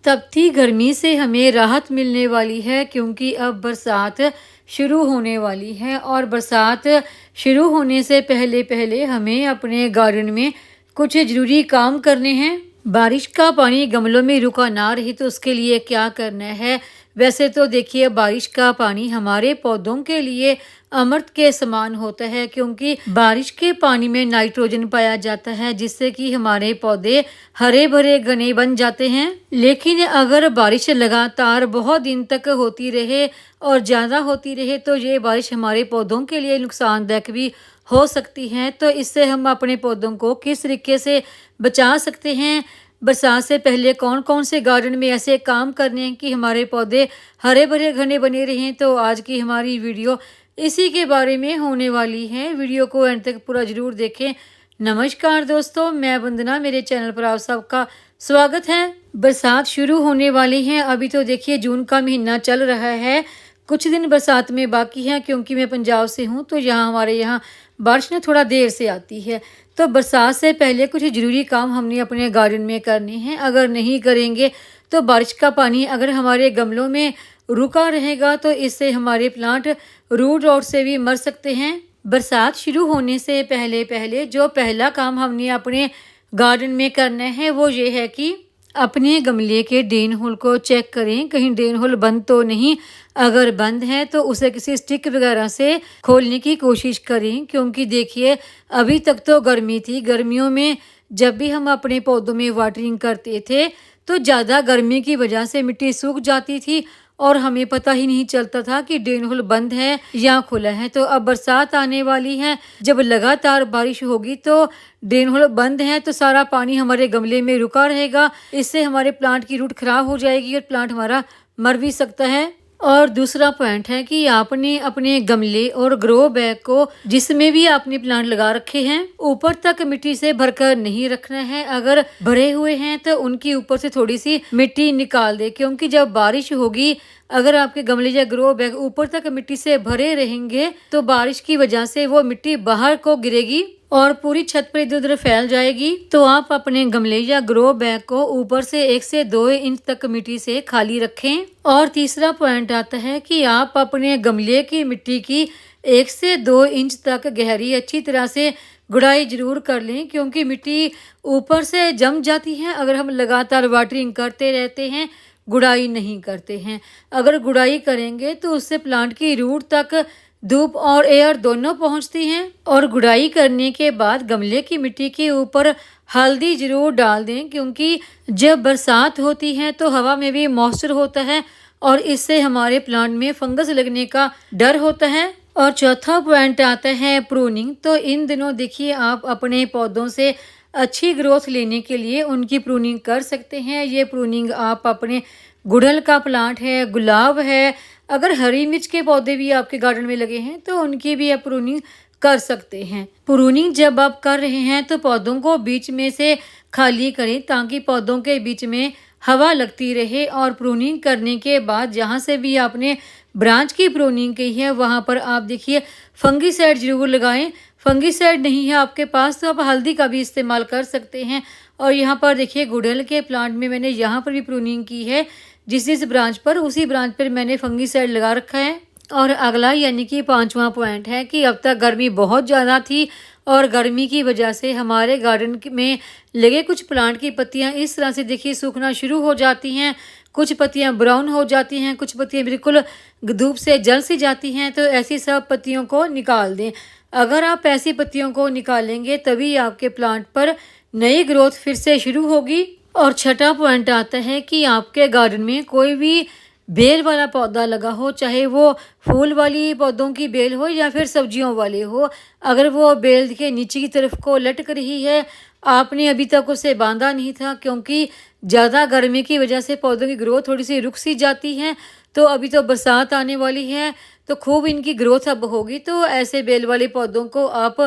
तपती गर्मी से हमें राहत मिलने वाली है, क्योंकि अब बरसात शुरू होने वाली है। और बरसात शुरू होने से पहले पहले हमें अपने गार्डन में कुछ ज़रूरी काम करने हैं। बारिश का पानी गमलों में रुका ना रहे तो उसके लिए क्या करना है। वैसे तो देखिए, बारिश का पानी हमारे पौधों के लिए अमृत के समान होता है, क्योंकि बारिश के पानी में नाइट्रोजन पाया जाता है, जिससे कि हमारे पौधे हरे भरे घने बन जाते हैं। लेकिन अगर बारिश लगातार बहुत दिन तक होती रहे और ज़्यादा होती रहे तो ये बारिश हमारे पौधों के लिए नुकसानदायक भी हो सकती है। तो इससे हम अपने पौधों को किस तरीके से बचा सकते हैं, बरसात से पहले कौन कौन से गार्डन में ऐसे काम करने हैं कि हमारे पौधे हरे भरे घने बने रहें, तो आज की हमारी वीडियो इसी के बारे में होने वाली है। वीडियो को अंत तक पूरा जरूर देखें। नमस्कार दोस्तों, मैं वंदना, मेरे चैनल पर आप सबका स्वागत है। बरसात शुरू होने वाली है। अभी तो देखिए जून का महीना चल रहा है, कुछ दिन बरसात में बाकी है। क्योंकि मैं पंजाब से हूँ तो हमारे यहाँ बारिश थोड़ा देर से आती है। तो बरसात से पहले कुछ ज़रूरी काम हमने अपने गार्डन में करने हैं। अगर नहीं करेंगे तो बारिश का पानी अगर हमारे गमलों में रुका रहेगा तो इससे हमारे प्लांट रूट रॉट से भी मर सकते हैं। बरसात शुरू होने से पहले पहले जो पहला काम हमने अपने गार्डन में करना है वो ये है कि अपने गमले के ड्रेन होल को चेक करें, कहीं ड्रेन होल बंद तो नहीं। अगर बंद है तो उसे किसी स्टिक वगैरह से खोलने की कोशिश करें, क्योंकि देखिए अभी तक तो गर्मी थी। गर्मियों में जब भी हम अपने पौधों में वाटरिंग करते थे तो ज़्यादा गर्मी की वजह से मिट्टी सूख जाती थी और हमें पता ही नहीं चलता था कि ड्रेन होल बंद है या खुला है। तो अब बरसात आने वाली है, जब लगातार बारिश होगी तो ड्रेन होल बंद है तो सारा पानी हमारे गमले में रुका रहेगा। इससे हमारे प्लांट की रूट खराब हो जाएगी और प्लांट हमारा मर भी सकता है। और दूसरा पॉइंट है कि आपने अपने गमले और ग्रो बैग को, जिसमें भी आपने प्लांट लगा रखे हैं, ऊपर तक मिट्टी से भरकर नहीं रखना है। अगर भरे हुए हैं तो उनकी ऊपर से थोड़ी सी मिट्टी निकाल दे, क्योंकि जब बारिश होगी अगर आपके गमले या ग्रो बैग ऊपर तक मिट्टी से भरे रहेंगे तो बारिश की वजह से वो मिट्टी बाहर को गिरेगी और पूरी छत पर इधर उधर फैल जाएगी। तो आप अपने गमले या ग्रो बैग को ऊपर से 1 से 2 इंच तक मिट्टी से खाली रखें। और तीसरा पॉइंट आता है कि आप अपने गमले की मिट्टी की 1 से 2 इंच तक गहरी अच्छी तरह से गुड़ाई जरूर कर लें, क्योंकि मिट्टी ऊपर से जम जाती है अगर हम लगातार वाटरिंग करते रहते हैं, गुड़ाई नहीं करते हैं। अगर गुड़ाई करेंगे तो उससे प्लांट की रूट तक धूप और एयर दोनों पहुंचती हैं। और गुड़ाई करने के बाद गमले की मिट्टी के ऊपर हल्दी जरूर डाल दें, क्योंकि जब बरसात होती है तो हवा में भी मॉइस्चर होता है और इससे हमारे प्लांट में फंगस लगने का डर होता है। और चौथा पॉइंट आता है प्रूनिंग। तो इन दिनों देखिए आप अपने पौधों से अच्छी ग्रोथ लेने के लिए उनकी प्रूनिंग कर सकते हैं। ये प्रूनिंग आप अपने गुड़हल का प्लांट है, गुलाब है, अगर हरी मिर्च के पौधे भी आपके गार्डन में लगे हैं तो उनकी भी आप प्रूनिंग कर सकते हैं। प्रूनिंग जब आप कर रहे हैं तो पौधों को बीच में से खाली करें, ताकि पौधों के बीच में हवा लगती रहे। और प्रूनिंग करने के बाद जहाँ से भी आपने ब्रांच की प्रूनिंग की है वहाँ पर आप देखिए फंगीसाइड जरूर लगाएं। फंगीसाइड नहीं है आपके पास तो आप हल्दी का भी इस्तेमाल कर सकते हैं। और यहाँ पर देखिए गुड़हल के प्लांट में मैंने यहाँ पर भी प्रूनिंग की है, जिस ब्रांच पर उसी ब्रांच पर मैंने फंगीसाइड लगा रखा है। और अगला यानी कि 5वां पॉइंट है कि अब तक गर्मी बहुत ज़्यादा थी और गर्मी की वजह से हमारे गार्डन में लगे कुछ प्लांट की पत्तियां इस तरह से देखिए सूखना शुरू हो जाती हैं। कुछ पत्तियां ब्राउन हो जाती हैं, कुछ पत्तियां बिल्कुल धूप से जल सी जाती हैं। तो ऐसी सब पत्तियों को निकाल दें। अगर आप ऐसी पत्तियों को निकालेंगे तभी आपके प्लांट पर नई ग्रोथ फिर से शुरू होगी। और छठा पॉइंट आता है कि आपके गार्डन में कोई भी बेल वाला पौधा लगा हो, चाहे वो फूल वाली पौधों की बेल हो या फिर सब्जियों वाले हो, अगर वो बेल के नीचे की तरफ को लटक रही है, आपने अभी तक उसे बांधा नहीं था, क्योंकि ज़्यादा गर्मी की वजह से पौधों की ग्रोथ थोड़ी सी रुक सी जाती है। तो अभी तो बरसात आने वाली है तो खूब इनकी ग्रोथ अब होगी। तो ऐसे बेल वाले पौधों को आप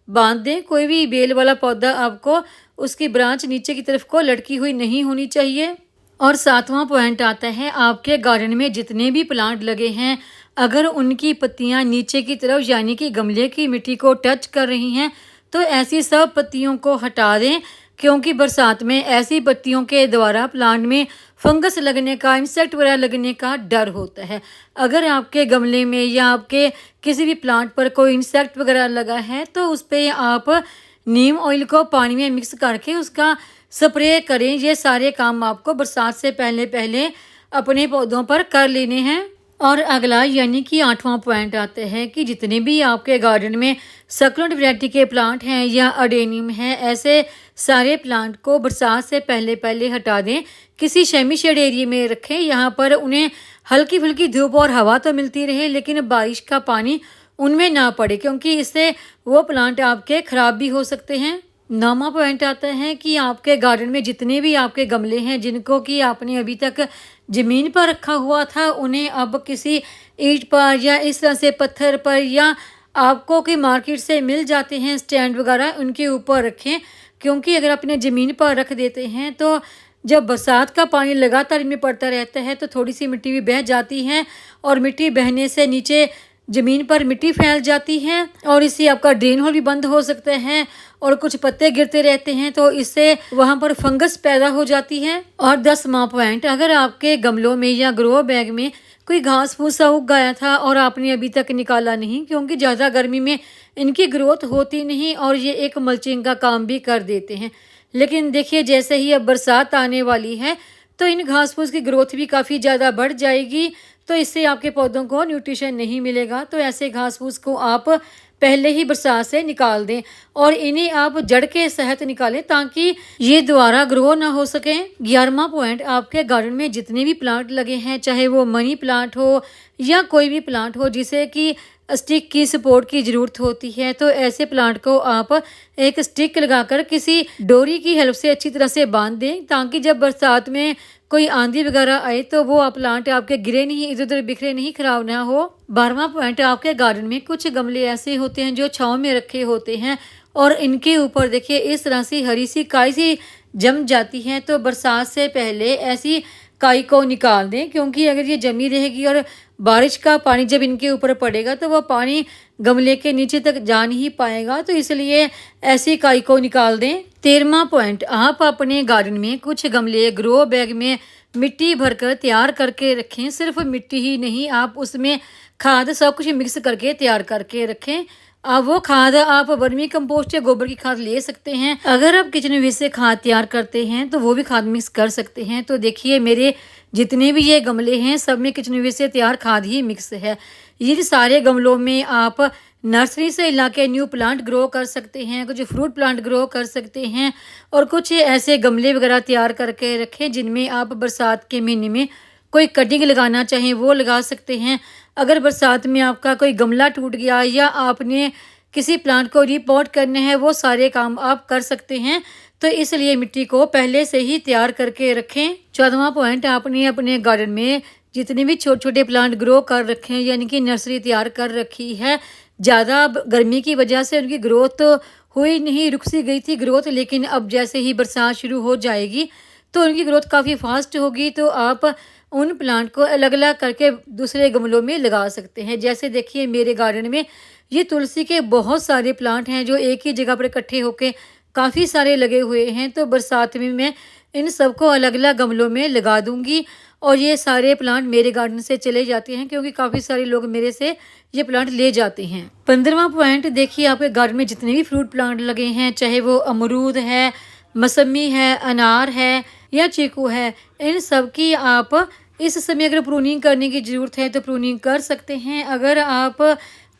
बांध दें। कोई भी बेल वाला पौधा आपको उसकी ब्रांच नीचे की तरफ को लटकी हुई नहीं होनी चाहिए। और 7वां पॉइंट आता है आपके गार्डन में जितने भी प्लांट लगे हैं, अगर उनकी पत्तियां नीचे की तरफ यानी कि गमले की मिट्टी को टच कर रही हैं तो ऐसी सब पत्तियों को हटा दें, क्योंकि बरसात में ऐसी पत्तियों के द्वारा प्लांट में फंगस लगने का, इंसेक्ट वगैरह लगने का डर होता है। अगर आपके गमले में या आपके किसी भी प्लांट पर कोई इंसेक्ट वगैरह लगा है तो उस पर आप नीम ऑयल को पानी में मिक्स करके उसका स्प्रे करें। ये सारे काम आपको बरसात से पहले पहले अपने पौधों पर कर लेने हैं। और अगला यानी कि 8वां पॉइंट आता है कि जितने भी आपके गार्डन में सक्लेंट वैरायटी के प्लांट हैं या अडेनियम है, ऐसे सारे प्लांट को बरसात से पहले पहले हटा दें। किसी सेमी शेड एरिया में रखें, यहाँ पर उन्हें हल्की फुल्की धूप और हवा तो मिलती रहे लेकिन बारिश का पानी उनमें ना पड़े, क्योंकि इससे वो प्लांट आपके ख़राब भी हो सकते हैं। 9वां पॉइंट आता है कि आपके गार्डन में जितने भी आपके गमले हैं जिनको कि आपने अभी तक ज़मीन पर रखा हुआ था, उन्हें अब किसी ईंट पर या इस तरह से पत्थर पर या आपको कि मार्केट से मिल जाते हैं स्टैंड वगैरह, उनके ऊपर रखें। क्योंकि अगर अपने ज़मीन पर रख देते हैं तो जब बरसात का पानी लगातार इनमें पड़ता रहता है तो थोड़ी सी मिट्टी भी बह जाती है और मिट्टी बहने से नीचे ज़मीन पर मिट्टी फैल जाती है और इससे आपका ड्रेन होल भी बंद हो सकता है और कुछ पत्ते गिरते रहते हैं तो इससे वहाँ पर फंगस पैदा हो जाती है। और 10वां पॉइंट, अगर आपके गमलों में या ग्रो बैग में कोई घास फूस सा उग गया था और आपने अभी तक निकाला नहीं, क्योंकि ज़्यादा गर्मी में इनकी ग्रोथ होती नहीं और ये एक मल्चिंग का काम भी कर देते हैं। लेकिन देखिए जैसे ही अब बरसात आने वाली है तो इन घास फूस की ग्रोथ भी काफ़ी ज़्यादा बढ़ जाएगी, तो इससे आपके पौधों को न्यूट्रिशन नहीं मिलेगा। तो ऐसे घास फूस को आप पहले ही बरसात से निकाल दें और इन्हें आप जड़ के सहित निकालें ताकि ये दोबारा ग्रो ना हो सकें। 11वां पॉइंट, आपके गार्डन में जितने भी प्लांट लगे हैं, चाहे वो मनी प्लांट हो या कोई भी प्लांट हो जिसे कि स्टिक की सपोर्ट की ज़रूरत होती है, तो ऐसे प्लांट को आप एक स्टिक लगाकर किसी डोरी की हेल्प से अच्छी तरह से बांध दें ताकि जब बरसात में कोई आंधी वगैरह आए तो वो प्लांट आपके गिरे नहीं, इधर उधर बिखरे नहीं, खराब ना हो। 12वां पॉइंट, आपके गार्डन में कुछ गमले ऐसे होते हैं जो छांव में रखे होते हैं और इनके ऊपर देखिए इस तरह से हरी सी काई सी जम जाती है, तो बरसात से पहले ऐसी काई को निकाल दें, क्योंकि अगर ये जमी रहेगी और बारिश का पानी जब इनके ऊपर पड़ेगा तो वह पानी गमले के नीचे तक जा नहीं पाएगा, तो इसलिए ऐसी काई को निकाल दें। 13वां पॉइंट, आप अपने गार्डन में कुछ गमले ग्रो बैग में मिट्टी भरकर तैयार करके रखें। सिर्फ मिट्टी ही नहीं, आप उसमें खाद सब कुछ मिक्स करके तैयार करके रखें। अब वो खाद आप वर्मी कंपोस्ट या गोबर की खाद ले सकते हैं। अगर आप किचन वेस्ट से खाद तैयार करते हैं तो वो भी खाद मिक्स कर सकते हैं। तो देखिए मेरे जितने भी ये गमले हैं सब में किचन वेस्ट से तैयार खाद ही मिक्स है। ये सारे गमलों में आप नर्सरी से ला के न्यू प्लांट ग्रो कर सकते हैं, कुछ फ्रूट प्लांट ग्रो कर सकते हैं और कुछ ऐसे गमले वगैरह तैयार करके रखें जिनमें आप बरसात के महीने में कोई कटिंग लगाना चाहें वो लगा सकते हैं। अगर बरसात में आपका कोई गमला टूट गया या आपने किसी प्लांट को रीपॉट करने हैं, वो सारे काम आप कर सकते हैं। तो इसलिए मिट्टी को पहले से ही तैयार करके रखें। 14वां पॉइंट, आपने अपने गार्डन में जितने भी छोटे छोटे प्लांट ग्रो कर रखे हैं यानी कि नर्सरी तैयार कर रखी है, ज़्यादा गर्मी की वजह से उनकी ग्रोथ तो हुई नहीं, रुक सी गई थी ग्रोथ, लेकिन अब जैसे ही बरसात शुरू हो जाएगी तो उनकी ग्रोथ काफ़ी फास्ट होगी। तो आप उन प्लांट को अलग अलग करके दूसरे गमलों में लगा सकते हैं। जैसे देखिए मेरे गार्डन में ये तुलसी के बहुत सारे प्लांट हैं जो एक ही जगह पर इकट्ठे होके काफ़ी सारे लगे हुए हैं, तो बरसात में मैं इन सबको अलग अलग गमलों में लगा दूंगी और ये सारे प्लांट मेरे गार्डन से चले जाते हैं क्योंकि काफ़ी सारे लोग मेरे से ये प्लांट ले जाते हैं। 15वां पॉइंट, देखिए आपके गार्डन में जितने भी फ्रूट प्लांट लगे हैं, चाहे वो अमरूद है, मौसमी है, अनार है या चीकू है, इन सब की आप इस समय अगर प्रूनिंग करने की ज़रूरत है तो प्रूनिंग कर सकते हैं। अगर आप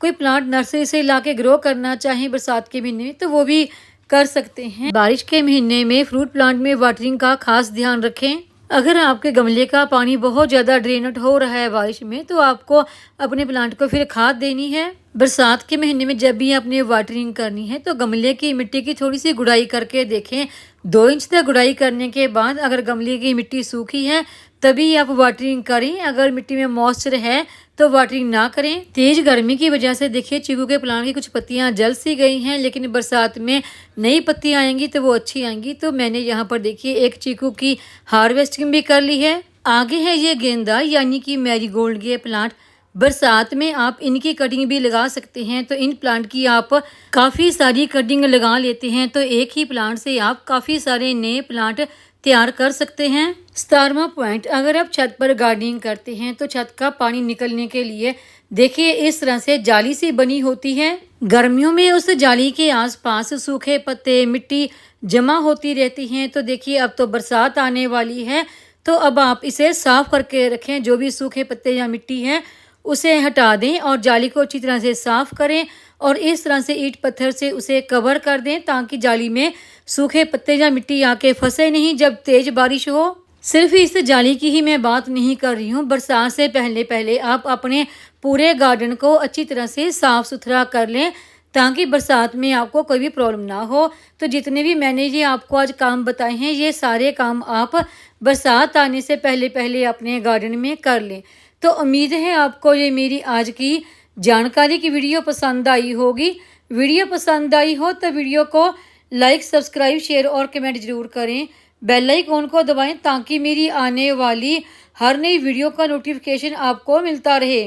कोई प्लांट नर्सरी से ला के ग्रो करना चाहें बरसात के महीने में तो वो भी कर सकते हैं। बारिश के महीने में फ्रूट प्लांट में वाटरिंग का खास ध्यान रखें। अगर आपके गमले का पानी बहुत ज़्यादा ड्रेन आउट हो रहा है बारिश में तो आपको अपने प्लांट को फिर खाद देनी है। बरसात के महीने में जब भी आपने वाटरिंग करनी है तो गमले की मिट्टी की थोड़ी सी गुड़ाई करके देखें। 2 इंच तक गुड़ाई करने के बाद अगर गमले की मिट्टी सूखी है तभी आप वाटरिंग करें। अगर मिट्टी में मॉइस्चर है तो वाटरिंग ना करें। तेज गर्मी की वजह से देखिए चीकू के प्लांट की कुछ पत्तियां जल सी गई हैं, लेकिन बरसात में नई पत्तियां आएंगी तो वो अच्छी आएंगी। तो मैंने यहाँ पर देखिए एक चीकू की हार्वेस्टिंग भी कर ली है। आगे है ये गेंदा यानी कि मैरीगोल्ड के प्लांट। बरसात में आप इनकी कटिंग भी लगा सकते हैं। तो इन प्लांट की आप काफ़ी सारी कटिंग लगा लेते हैं तो एक ही प्लांट से आप काफ़ी सारे नए प्लांट तैयार कर सकते हैं। 17वां पॉइंट, अगर आप छत पर गार्डनिंग करते हैं तो छत का पानी निकलने के लिए देखिए इस तरह से जाली सी बनी होती है। गर्मियों में उस जाली के आसपास सूखे पत्ते, मिट्टी जमा होती रहती हैं। तो देखिए अब तो बरसात आने वाली है तो अब आप इसे साफ करके रखें। जो भी सूखे पत्ते या मिट्टी है उसे हटा दें और जाली को अच्छी तरह से साफ करें और इस तरह से ईंट पत्थर से उसे कवर कर दें ताकि जाली में सूखे पत्ते या मिट्टी आके फंसे नहीं जब तेज बारिश हो। सिर्फ इस जाली की ही मैं बात नहीं कर रही हूँ, बरसात से पहले पहले आप अपने पूरे गार्डन को अच्छी तरह से साफ सुथरा कर लें ताकि बरसात में आपको कोई भी प्रॉब्लम ना हो। तो जितने भी मैंने ये आपको आज काम बताए हैं ये सारे काम आप बरसात आने से पहले पहले अपने गार्डन में कर लें। तो उम्मीद है आपको ये मेरी आज की जानकारी की वीडियो पसंद आई होगी। वीडियो पसंद आई हो तो वीडियो को लाइक, सब्सक्राइब, शेयर और कमेंट जरूर करें। बेल आइकॉन को दबाएं ताकि मेरी आने वाली हर नई वीडियो का नोटिफिकेशन आपको मिलता रहे।